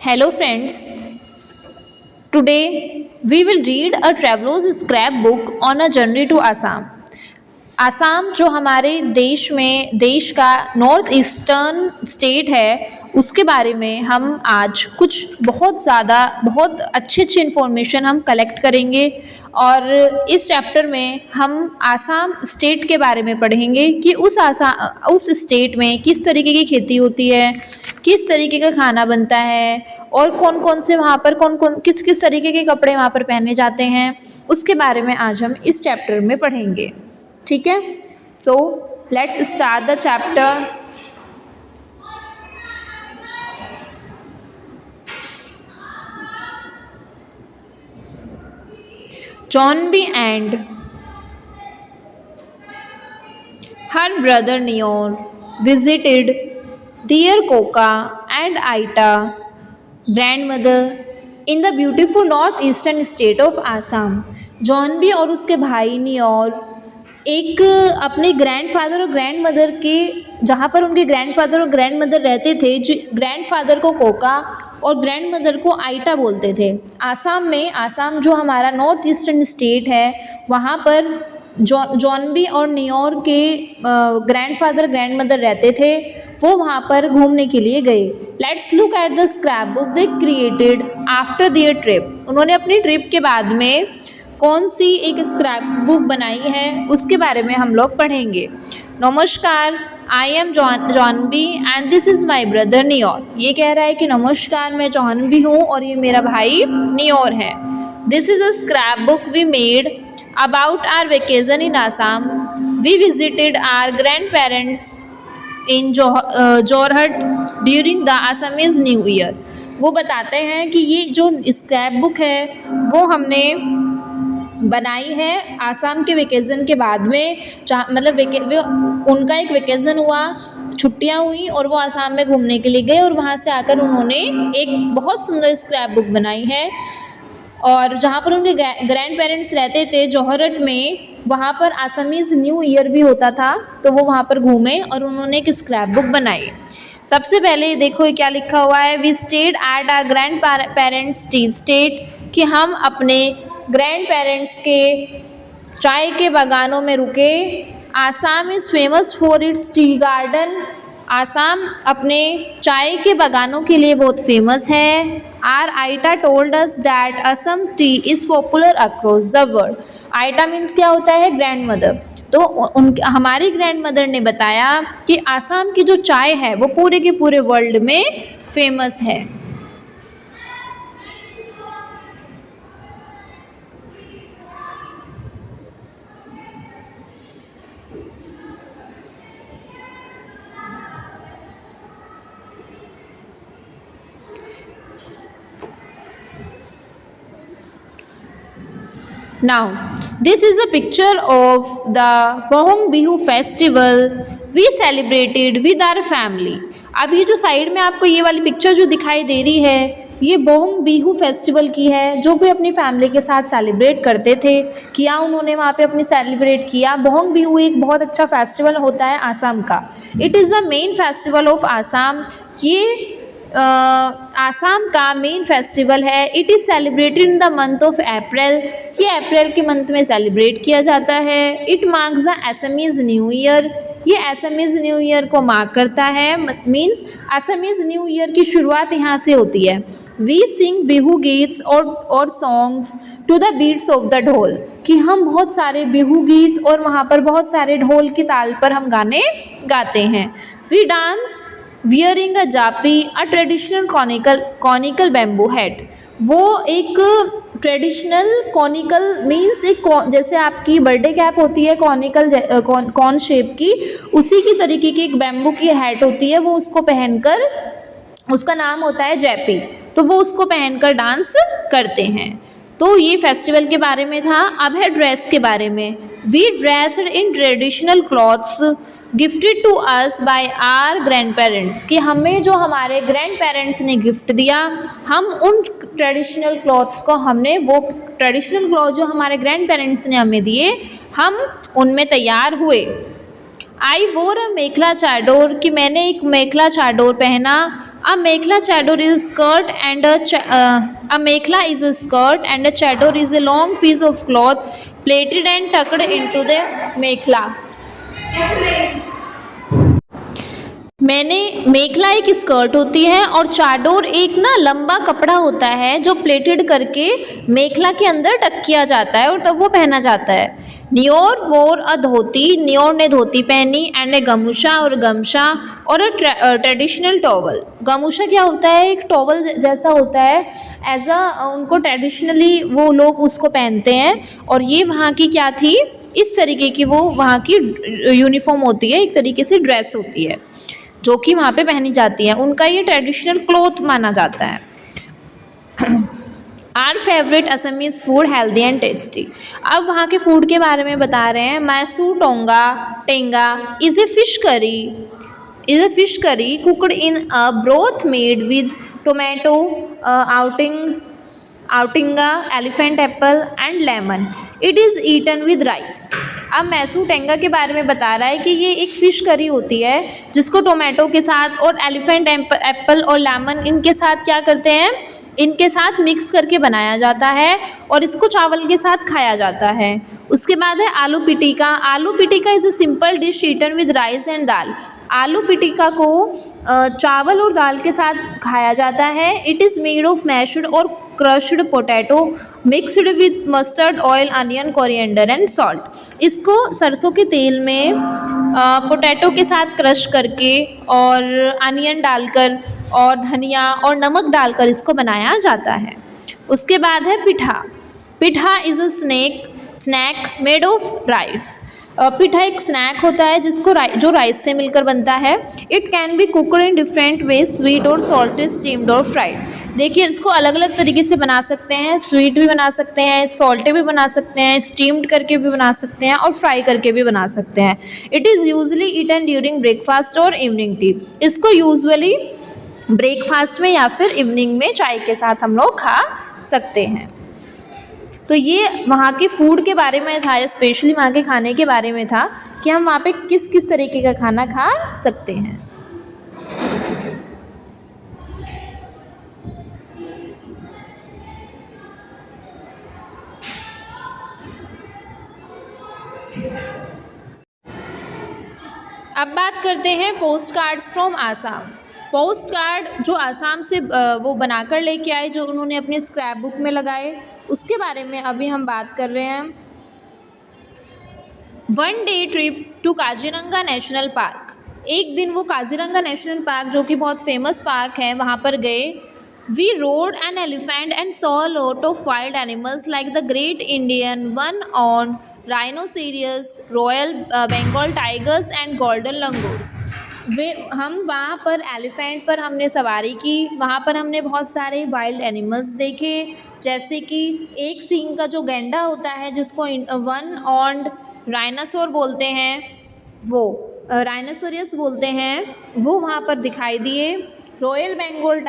Hello friends, today we will read a traveler's scrapbook on a journey to Assam. Assam जो हमारे देश का north eastern state है उसके बारे में हम आज कुछ बहुत अच्छे इन्फॉर्मेशन हम कलेक्ट करेंगे और इस चैप्टर में हम आसाम स्टेट के बारे में पढ़ेंगे कि उस स्टेट में किस तरीके की खेती होती है, किस तरीके का खाना बनता है और कौन कौन से वहाँ पर किस किस तरीके के कपड़े वहाँ पर पहने जाते हैं, उसके बारे में आज हम इस चैप्टर में पढ़ेंगे। ठीक है, so let's start the chapter. Jonbi and her brother Nior visited their Koka and Aita grandmother in the beautiful northeastern state of Assam। जॉनबी और उसके भाई नियोर एक अपने ग्रैंडफादर और ग्रैंडमदर के जहाँ पर उनके ग्रैंडफादर और ग्रैंडमदर रहते थे, जो ग्रैंडफादर को कोका और ग्रैंडमदर को आइटा बोलते थे। आसाम जो हमारा नॉर्थ ईस्टर्न स्टेट है वहाँ पर जॉनबी और नियोर के ग्रैंडफादर ग्रैंडमदर रहते थे, वो वहाँ पर घूमने के लिए गए। Let's look at the scrap book they created after their trip. उन्होंने अपनी ट्रिप के बाद में कौन सी एक स्क्रैप बुक बनाई है उसके बारे में हम लोग पढ़ेंगे। नमस्कार, I am Jonbi and this is my brother Niyor. ये कह रहा है कि नमस्कार, मैं जॉनबी हूँ और ये मेरा भाई नियोर है। This is a scrap book we made about our vacation in Assam. We visited our grand parents in Jorhat during the Assamese new year. वो बताते हैं कि ये जो स्क्रैप बुक है वो हमने बनाई है आसाम के वेकेज़न के बाद में, मतलब उनका एक वेकेज़न हुआ, छुट्टियां हुई और वो आसाम में घूमने के लिए गए और वहाँ से आकर उन्होंने एक बहुत सुंदर स्क्रैप बुक बनाई है। और जहाँ पर उनके ग्रैंड पेरेंट्स रहते थे जोहरट में, वहाँ पर आसामीज़ न्यू ईयर भी होता था, तो वो वहाँ पर घूमे और उन्होंने एक स्क्रैप बुक बनाई। सबसे पहले देखो क्या लिखा हुआ है, we stayed at our grand parents tea estate, कि हम अपने ग्रैंड पेरेंट्स के चाय के बागानों में रुके। Assam is famous for its tea garden. Assam अपने चाय के बागानों के लिए बहुत फेमस है। Our aita told us that Assam tea is popular across the world. Aita means क्या होता है, ग्रैंड मदर। तो हमारी ग्रैंड मदर ने बताया कि आसाम की जो चाय है वो पूरे के पूरे वर्ल्ड में फेमस है। Now, this is a picture of the Bohong Bihu festival we celebrated with our family। अब ये जो साइड में आपको ये वाली पिक्चर जो दिखाई दे रही है, ये बोहंग बिहू फेस्टिवल की है जो वे अपनी फैमिली के साथ सेलिब्रेट करते थे। किया उन्होंने वहाँ पे अपनी सेलिब्रेट किया। बोहंग बिहू एक बहुत अच्छा फेस्टिवल होता है आसाम का। It is the main festival of Assam. ये आसाम का मेन फेस्टिवल है। It is celebrated in the month of April. ये अप्रैल के मंथ में सेलिब्रेट किया जाता है। It marks the Assamese new year. ये असमीज़ न्यू ईयर को मार्क करता है, मीन्स असमीज़ न्यू ईयर की शुरुआत यहाँ से होती है। वी सिंग बिहू गीत्स और songs to the beats of the dhol, कि हम बहुत सारे बिहू गीत और वहाँ पर बहुत सारे ढोल की ताल पर हम गाने गाते हैं। We dance wearing a japi, a traditional conical bamboo hat. वो एक ट्रेडिशनल कॉनिकल मीन्स एक जैसे आपकी बर्थडे कैप होती है कॉनिकल कॉन शेप की, उसी की तरीके की एक बैम्बू की हैट होती है। वो उसको पहनकर, उसका नाम होता है जैपी, तो वो उसको पहनकर डांस करते हैं। तो ये फेस्टिवल के बारे में था। अब है ड्रेस के बारे में। We dressed in traditional clothes gifted to us by our grand parents, कि हमें जो हमारे ग्रैंड पेरेंट्स ने गिफ्ट दिया, हम उन ट्रेडिशनल क्लॉथ्स को, हमने वो ट्रेडिशनल क्लॉथ जो हमारे ग्रैंड पेरेंट्स ने हमें दिए, हम उनमें तैयार हुए। आई वोर अ मेखला चादोर, कि मैंने एक मेखला चादोर पहना। A mekhla chador is skirt and a mekhla is a skirt and a chador is a long piece of cloth plaited and tucked into the mekhla. मैंने मेखला एक स्कर्ट होती है और चादर एक ना लंबा कपड़ा होता है जो प्लेटेड करके मेखला के अंदर टक किया जाता है और तब वो पहना जाता है. न्योर वोर अ धोती, न्योर ने धोती पहनी, एंड ए गमूशा और गमछा और अ ट्रेडिशनल टॉवल. गमूशा क्या होता है? एक टॉवल जैसा होता है, एज अ उनको ट्रेडिशनली वो लोग उसको पहनते हैं. और ये वहाँ की क्या थी? इस तरीके की वो वहाँ की यूनिफॉर्म होती है, एक तरीके से ड्रेस होती है जो कि वहाँ पे पहनी जाती है. उनका ये ट्रेडिशनल क्लॉथ माना जाता है. Are favourite Assamese food healthy and tasty. अब वहाँ के फूड के बारे में बता रहे हैं. मैसू टोंगा tenga is a fish curry cooked in a broth made with tomato outenga elephant apple and lemon. It is eaten with rice. अब मैसू टेंगा के बारे में बता रहा है कि ये एक फ़िश करी होती है जिसको टोमेटो के साथ और एलिफेंट एप्पल और लेमन इनके साथ क्या करते हैं, इनके साथ मिक्स करके बनाया जाता है और इसको चावल के साथ खाया जाता है. उसके बाद है aloo pitika. Aloo pitika is a simple dish eaten with rice and dal. Aloo pitika को चावल और दाल के साथ खाया जाता है. It is made of mashed और crushed potato mixed with mustard oil onion coriander and salt. इसको सरसों के तेल में पोटैटो के साथ क्रश करके और अनियन डालकर और धनिया और नमक डालकर इसको बनाया जाता है. उसके बाद है pitha. Pitha is a snack made of rice. Pitha एक स्नैक होता है जिसको जो राइस से मिलकर बनता है. It can be cooked in different way, sweet और सॉल्टेड, स्टीम्ड और फ्राइड. देखिए इसको अलग अलग तरीके से बना सकते हैं. स्वीट भी बना सकते हैं, सॉल्टे भी बना सकते हैं, स्टीम्ड करके भी बना सकते हैं और फ्राई करके भी बना सकते हैं. It is usually eaten during breakfast और इवनिंग टी. इसको यूजुअली ब्रेकफास्ट में या फिर इवनिंग में चाय के साथ हम लोग खा सकते हैं. तो ये वहाँ के फूड के बारे में था, स्पेशली वहाँ के खाने के बारे में था कि हम वहाँ पे किस किस तरीके का खाना खा सकते हैं. अब बात करते हैं post cards from Assam. Post card जो आसाम से वो बनाकर लेके आए, जो उन्होंने अपने स्क्रैप बुक में लगाए, उसके बारे में अभी हम बात कर रहे हैं. 1 day trip to Kaziranga national park. एक दिन वो काजीरंगा नेशनल पार्क जो कि बहुत फेमस पार्क है वहाँ पर गए. We rode an elephant and saw a lot of wild animals like the great Indian one-horned rhinoceros, Royal Bengal tigers and golden langurs. हम वहाँ पर एलिफेंट पर हमने सवारी की. वहाँ पर हमने बहुत सारे वाइल्ड एनिमल्स देखे, जैसे कि एक सींग का जो गैंडा होता है जिसको वन-हॉर्न्ड राइनासोर बोलते हैं, वो राइनासोरियस बोलते हैं, वो वहाँ पर दिखाई दिए. रॉयल बंगाल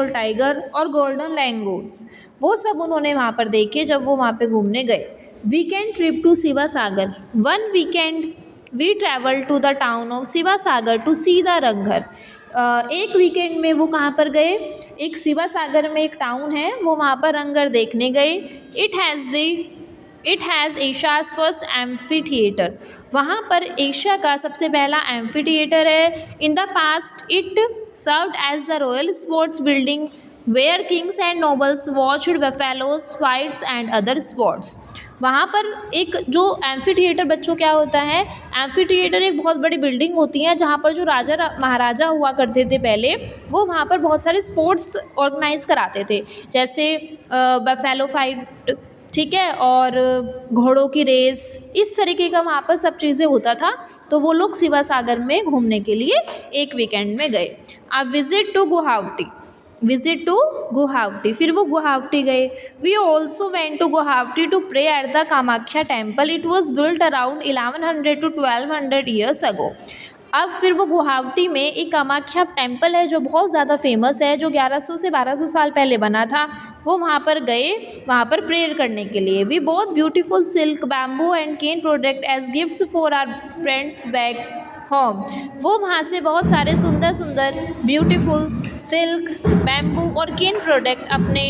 टाइगर और गोल्डन लैंगूर्स, वो सब उन्होंने वहाँ पर देखे जब वो वहाँ पे घूमने गए. Weekend trip to Shiva Sagar. 1 weekend we travel to the town of Shiva Sagar to see the रंगघर. एक वीकेंड में वो कहाँ पर गए? एक शिवा सागर में एक टाउन है, वो वहाँ पर रंगघर देखने गए. It has Asia's first amphitheatre. वहाँ पर एशिया का सबसे पहला एम्फी थिएटर है. In the past it served as the royal sports building where kings and nobles watched buffaloes fights and other sports. वहाँ पर एक जो एम्फी थिएटर, बच्चों क्या होता है? एम्फी थिएटर एक बहुत बड़ी बिल्डिंग होती है जहाँ पर जो राजा महाराजा हुआ करते थे पहले, वो वहाँ पर बहुत सारे स्पोर्ट्स ऑर्गेनाइज कराते थे, जैसे बफेलो फाइट, ठीक है, और घोड़ों की रेस, इस तरीके का वहाँ पर सब चीज़ें होता था. तो वो लोग शिवा सागर में घूमने के लिए एक वीकेंड में गए. अब विजिट टू गुवाहाटी. फिर वो गुवाहाटी गए. We also went to Guwahati to pray at the Kamakhya temple. It was built around 1100 to 1200 years ago. अब फिर वो गुवाहाटी में एक कामाख्या टेम्पल है जो बहुत ज़्यादा फेमस है, जो 1100 से 1200 साल पहले बना था। वो वहाँ पर गए, वहाँ पर प्रेयर करने के लिए। We bought beautiful silk, bamboo and cane product as gifts for our friends back home. वो वहाँ से बहुत सारे सुंदर सुंदर ब्यूटीफुल सिल्क, बैम्बू और केन प्रोडक्ट अपने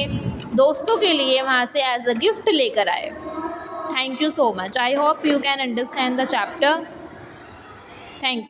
दोस्तों के लिए वहाँ से एज अ गिफ्ट लेकर आए। Thank you so much. I hope you can understand the chapter. Thank